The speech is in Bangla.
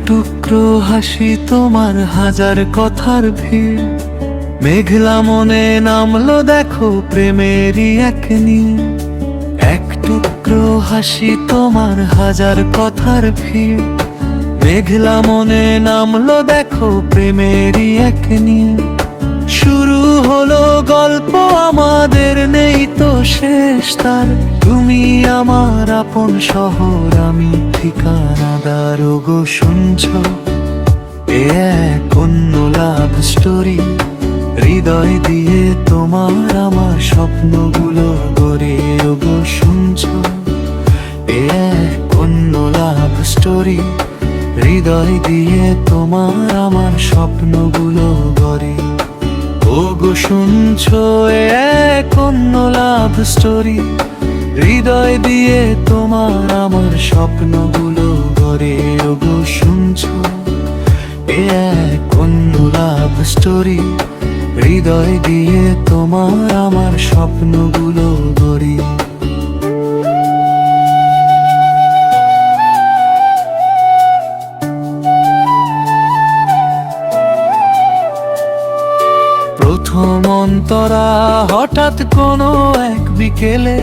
টুকরো হাসি তোমার হাজার কথার ভিড়, মেঘলা মনে নামলো দেখো প্রেমেরই এক নীড়। এক টুকরো হাসি তোমার হাজার কথার ভিড়, মেঘলা মনে নামলো দেখো প্রেমেরই এক নীড়। শুরু হলো গল্প আমাদের, নেই তো শেষ তার। তুমি আমার আপন শহর, আমি ঠিকানাদার। ওগো শুনছো, এ এক অন্য লাভ স্টোরি। হৃদয় দিয়ে তোমার আমার স্বপ্নগুলো গড়ে। ওগো শুনছো, এ এক অন্য লাভ স্টোরি। হৃদয় দিয়ে তোমার আমার স্বপ্নগুলো গড়ে। ওগো শুনছো, এ এক অন্য লাভ স্টোরি। হৃদয় দিয়ে তোমার আমার স্বপ্নগুলো গড়ে। ওগো শুনছো, এ এক অন্য লাভ স্টোরি। হৃদয় দিয়ে তোমার আমার স্বপ্নগুলো গড়ে। প্রথম অন্তরা হঠাৎ কোনো এক বিকেলে